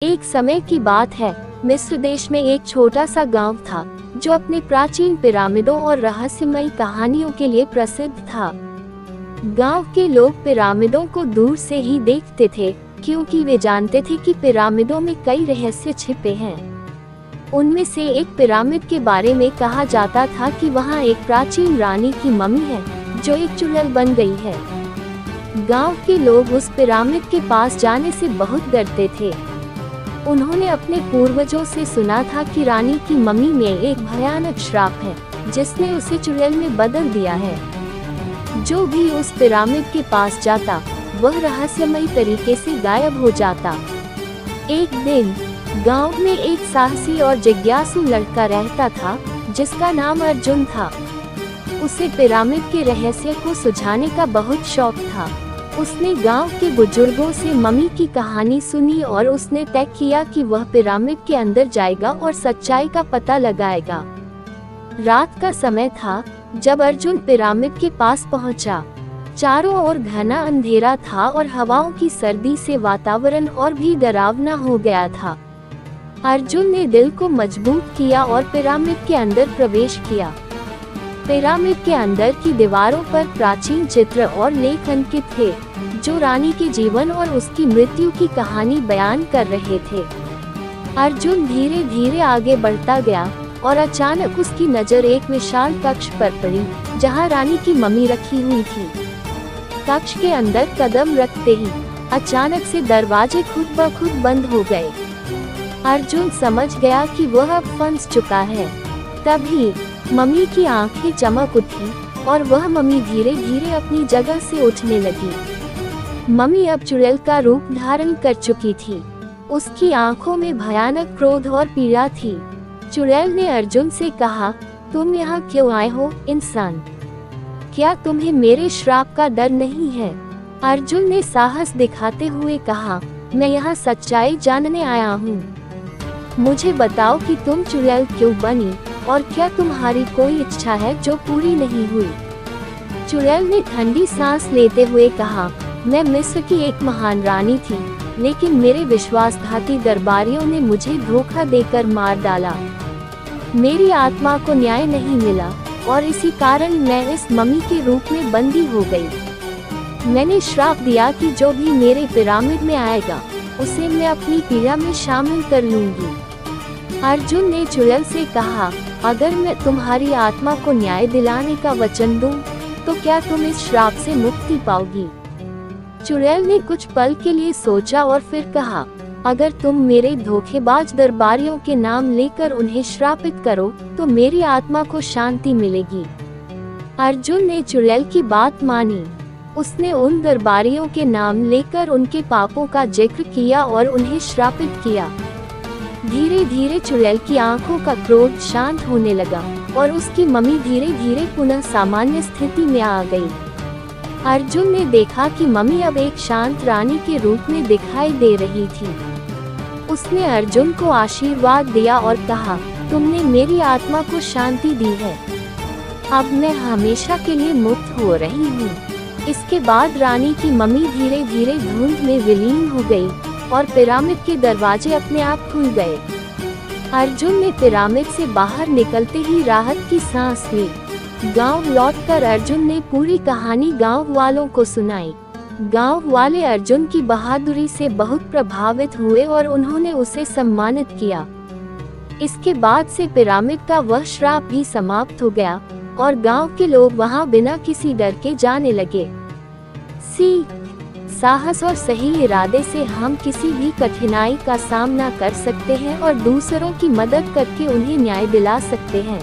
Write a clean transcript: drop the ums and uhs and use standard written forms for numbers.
एक समय की बात है, मिस्र देश में एक छोटा सा गांव था जो अपने प्राचीन पिरामिडों और रहस्यमयी कहानियों के लिए प्रसिद्ध था। गांव के लोग पिरामिडों को दूर से ही देखते थे क्योंकि वे जानते थे कि पिरामिडों में कई रहस्य छिपे हैं। उनमें से एक पिरामिड के बारे में कहा जाता था कि वहां एक प्राचीन रानी की मम्मी है जो एक चुड़ैल बन गई है। गांव के लोग उस पिरामिड के पास जाने से बहुत डरते थे। उन्होंने अपने पूर्वजों से सुना था कि रानी की मम्मी में एक भयानक श्राप है जिसने उसे चुड़ैल में बदल दिया है। जो भी उस पिरामिड के पास जाता वह रहस्यमयी तरीके से गायब हो जाता। एक दिन गांव में एक साहसी और जिज्ञासु लड़का रहता था जिसका नाम अर्जुन था। उसे पिरामिड के रहस्य को सुझाने का बहुत शौक था। उसने गांव के बुजुर्गों से मम्मी की कहानी सुनी और उसने तय किया कि वह पिरामिड के अंदर जाएगा और सच्चाई का पता लगाएगा। रात का समय था जब अर्जुन पिरामिड के पास पहुंचा। चारों ओर घना अंधेरा था और हवाओं की सर्दी से वातावरण और भी डरावना हो गया था। अर्जुन ने दिल को मजबूत किया और पिरामिड के अंदर प्रवेश किया। पिरामिड के अंदर की दीवारों पर प्राचीन चित्र और लेख अंकित थे जो रानी के जीवन और उसकी मृत्यु की कहानी बयान कर रहे थे। अर्जुन धीरे धीरे आगे बढ़ता गया और अचानक उसकी नजर एक विशाल कक्ष पर पड़ी जहां रानी की मम्मी रखी हुई थी। कक्ष के अंदर कदम रखते ही अचानक से दरवाजे खुद ब खुद बंद हो गए। अर्जुन समझ गया कि वह अब फंस चुका है। तभी मम्मी की आंखें चमक उठी और वह मम्मी धीरे धीरे अपनी जगह से उठने लगी। मम्मी अब चुड़ैल का रूप धारण कर चुकी थी। उसकी आंखों में भयानक क्रोध और पीड़ा थी। चुड़ैल ने अर्जुन से कहा, तुम यहाँ क्यों आए हो इंसान? क्या तुम्हें मेरे श्राप का डर नहीं है? अर्जुन ने साहस दिखाते हुए कहा, मैं यहाँ सच्चाई जानने आया हूँ। मुझे बताओ कि तुम चुड़ैल क्यों बनी और क्या तुम्हारी कोई इच्छा है जो पूरी नहीं हुई? चुड़ैल ने ठंडी सांस लेते हुए कहा, मैं मिस्र की एक महान रानी थी, लेकिन मेरे विश्वासघाती दरबारियों ने मुझे धोखा देकर मार डाला। मेरी आत्मा को न्याय नहीं मिला और इसी कारण मैं इस मम्मी के रूप में बंदी हो गई। मैंने श्राप दिया कि जो भी मेरे पिरामिड में आएगा उसे मैं अपनी पीड़ा में शामिल कर लूंगी। अर्जुन ने चुड़ैल से कहा, अगर मैं तुम्हारी आत्मा को न्याय दिलाने का वचन दूं, तो क्या तुम इस श्राप से मुक्ति पाओगी? चुड़ैल ने कुछ पल के लिए सोचा और फिर कहा, अगर तुम मेरे धोखेबाज दरबारियों के नाम लेकर उन्हें श्रापित करो तो मेरी आत्मा को शांति मिलेगी। अर्जुन ने चुड़ैल की बात मानी। उसने उन दरबारियों के नाम लेकर उनके पापों का जिक्र किया और उन्हें श्रापित किया। धीरे धीरे चुड़ैल की आंखों का क्रोध शांत होने लगा और उसकी मम्मी धीरे धीरे पुनः सामान्य स्थिति में आ गई। अर्जुन ने देखा कि मम्मी अब एक शांत रानी के रूप में दिखाई दे रही थी। उसने अर्जुन को आशीर्वाद दिया और कहा, तुमने मेरी आत्मा को शांति दी है। अब मैं हमेशा के लिए मुक्त हो रही हूँ। इसके बाद रानी की मम्मी धीरे धीरे धुंध में विलीन हो गई और पिरामिड के दरवाजे अपने आप खुल गए। अर्जुन ने पिरामिड से बाहर निकलते ही राहत की सांस ली। गांव लौटकर अर्जुन ने पूरी कहानी गांव वालों को सुनाई। गांव वाले अर्जुन की बहादुरी से बहुत प्रभावित हुए और उन्होंने उसे सम्मानित किया। इसके बाद से पिरामिड का वह श्राप भी समाप्त हो गया और गांव के लोग वहां बिना किसी डर के जाने लगे। साहस और सही इरादे से हम किसी भी कठिनाई का सामना कर सकते हैं और दूसरों की मदद करके उन्हें न्याय दिला सकते हैं।